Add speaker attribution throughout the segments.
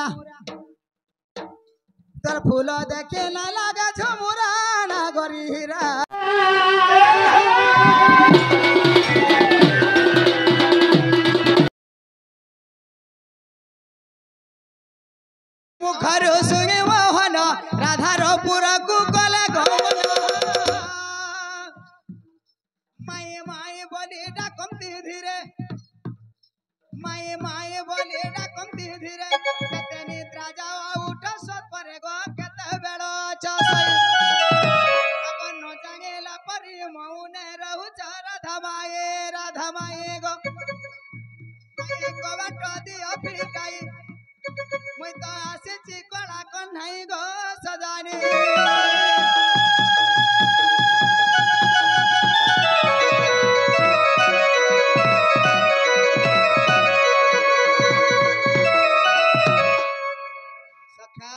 Speaker 1: झुमुरा तोर फूल देखे ना लागे झुमुरा ना गोरीरा मुखर सुने मोहन राधार पुरा कुकले माए माए बोले डाकमती धीरे माए माए बोले डाकमती धीरे केते निद्रा जाओ उठ सत परे गो केते बेलो चसई अपन न जांगेला परी मौने रहु राधा माए गो माए को बाटो दियो पिटाई मुई तो आसे कला कन्हई गो सजानी सखा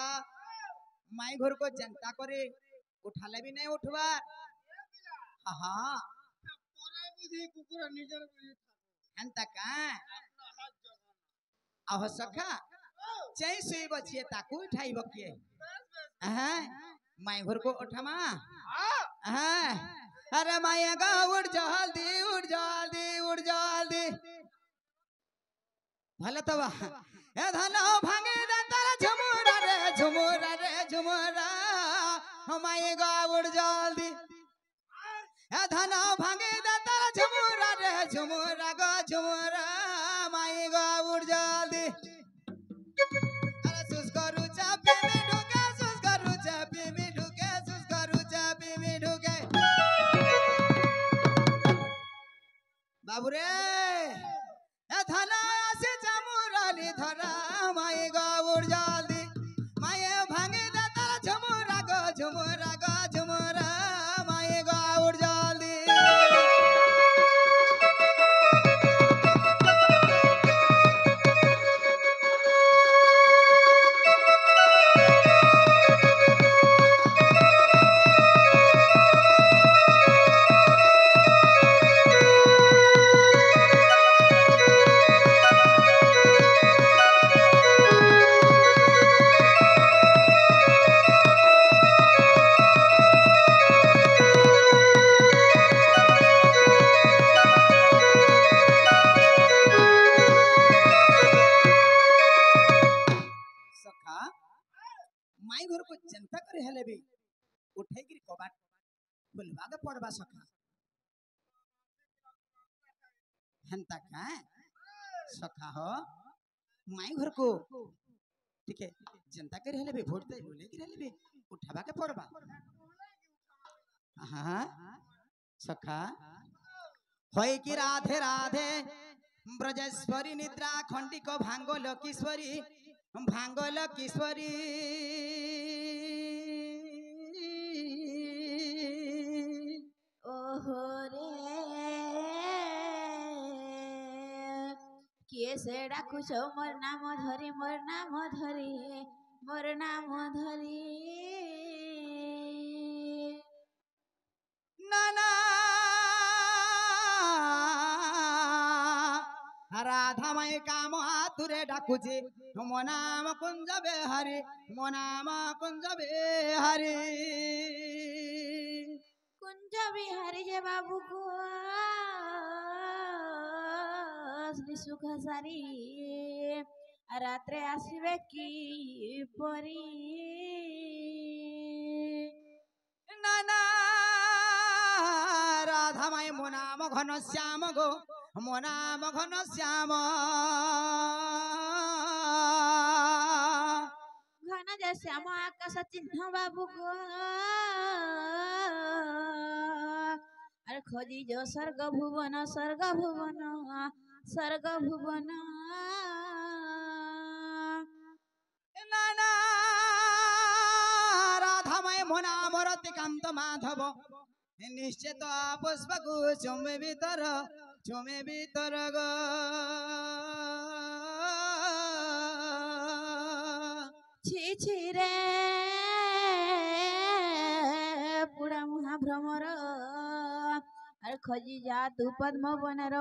Speaker 1: माई घर को जनता करे उठाले भी नहीं उठवा हाँ बुद्धि कुकुर निजर हंता का आहो सखा चई सुई बचिए ताकू उठाई बकिए हां माई घर को उठामा हां अरे माया गा उड़ जल्दी भले तबा ए धनो भांगे दे तारा झुमुरा माई गा उड़ जल्दी ए धनो भांगे दे तारा झुमुरा गा झुमुरा माई गा उड़ जल्दी बाबू रे ए धना से जमुराली धरा माई गा उड़ जल्दी माए भांगे दे तारा झुमुरा माई गा उड़ जल्दी माई घर को जनता करे हेले भी उठे गिरी कबाट बोलवा के पड़वा सखा हंता का सखा हो माई घर को ठीक है जनता करे हेले भी वोट दे बोले गिरे हेले भी उठावा के पड़वा हां सखा होय कि राधे राधे ब्रजेश्वरी निद्रा खंडी को भांगो लकीश्वरी
Speaker 2: ओहो रे किए से डाकुछ मोर नाम धरी
Speaker 1: नाना राधा माई काम हाथुरे डाकुची मो नाम कुंज बेहरी
Speaker 2: कुंज बिहारी जे बाबू को सुख सारी रात्रे आसबे की परी
Speaker 1: नाना राधा माई मो नाम घन श्याम गो मो नाम घन श्याम
Speaker 2: घन जे श्याम आकाश चिन्ह बाबू को अरे खोजी जो स्वर्ग भुवन
Speaker 1: नाना राधा माई मो नाम रतिकांत माधव निश्चित पुष्प को चुमे भीतर ग
Speaker 2: छी रे पुरा महाभ्रमर अरे खोजी जा तू पद्म बनर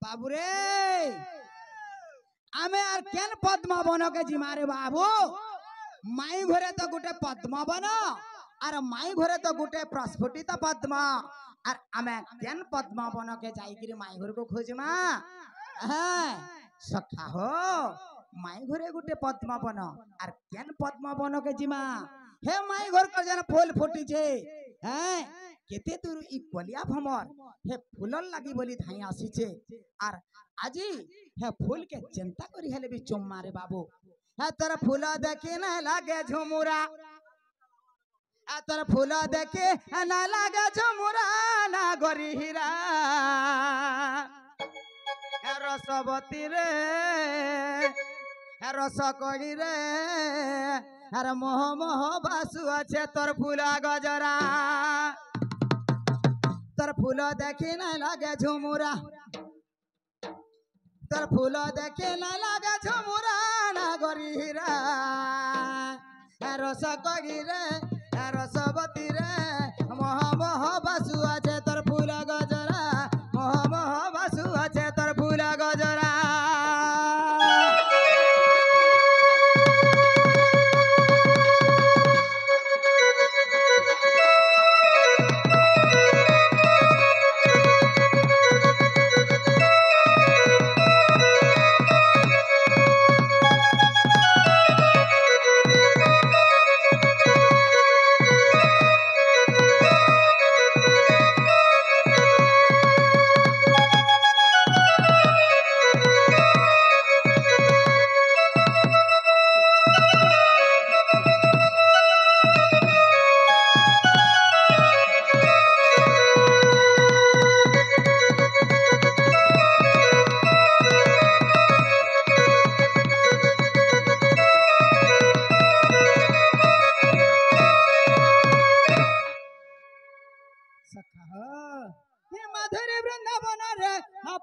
Speaker 1: बाबूरे आमे आर केन पद्मा बन के जिमारे बाबू माई घरे तो गुटे पद्मा बन आर माई घरे तो गुटे प्रस्फुटित पद्मा आर आमे केन पद्मा बन के जाइकिरी माई घर को खोजमा सखा हो माई घरे गुटे पद्मा बन आर केन पद्मा बन के जिमा हे माई घर कर जन फूल फुटी छे हैं केते दूर इ कलिया भमर हे फूलल लागी बोली धाई आसी छे आर आजी हे फूल के चिंता करी हेले भी चुम्मा रे बाबू हे तर फूल देखे न लागे झुमुरा आ तर फूल देखे न लागे झुमुरा ना गरी हीरा हे रसवती रे हे रस कड़ी रे अरे मोह मोह बासु अच्छे तोर फूला गजरा तोर फूल देखी न लागे झुमुरा तोर फूल देखी न लागे झुमुरा ना गरी हीरा रस कड़ी रे रसवती रे मोह मोह बासु अच्छे तोर फूला गजरा मोह मोह बासु अच्छे तोर फूला गजरा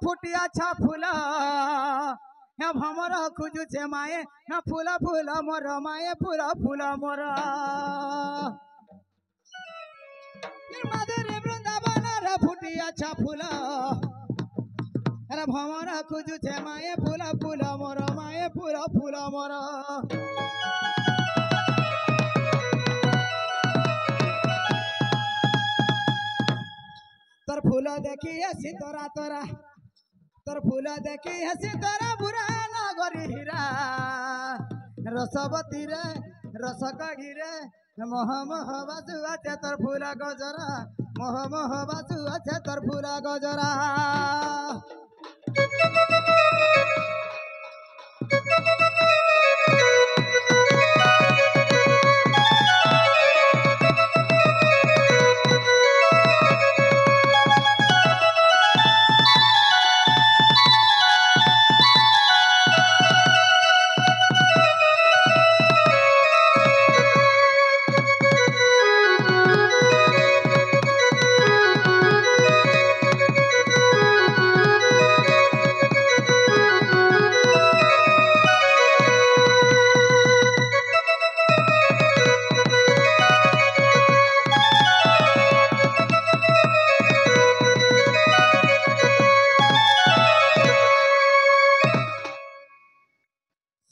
Speaker 1: फुटिया छा फूल हे भमर खुजु छे माए हे फूल फूल मोर माए फूल फूल मोर माधुरी वृंदावन रे फुटिया छा फूल अरे भमर खुजु छे माए फूल फूल मोर माए फूल फूल मोर तोर फूल देखी हसी तोरा तोरा तोर फूल देखी हसी तोरा बुरा ना गरी हीरा रसवती रे रस कड़ी रे मोह मोह बासु अच्छे तोर फूल गजरा मोह मोह बासु अच्छे तोर फूल गजरा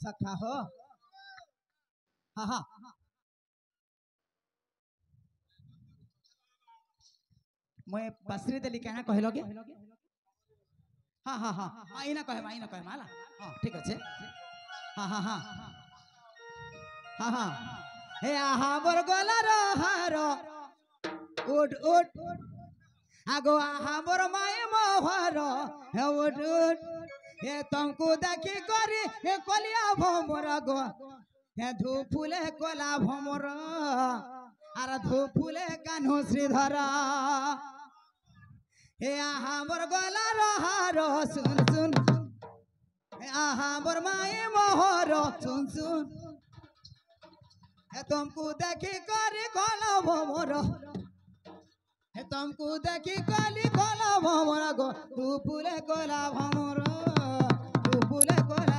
Speaker 1: सखा हो हाँ हाँ मैं बसरी देली कहना कहलो के हाँ हाँ हाँ आईना कहे माला हाँ ठीक अच्छे हाँ हाँ हाँ हाँ हाँ हे आहा बोर गोला रो हारो उठ उठ आगो आहा बोर माए मोहरो हे उठ उठ हे तुमको देखी करी हे कलिया भमरा गो हे धूफुले कोला भमरा आर धूफुले कान्हू श्रीधर हे आहा मोर गोला रहारो सुन सुन हे आहा मोर माए मोहरो सुन सुन हे तुमको देखी करी कोला भमरा हे तुमको देखी कली कोला भमरा गो धूफुले कोला भमरा फूले कोला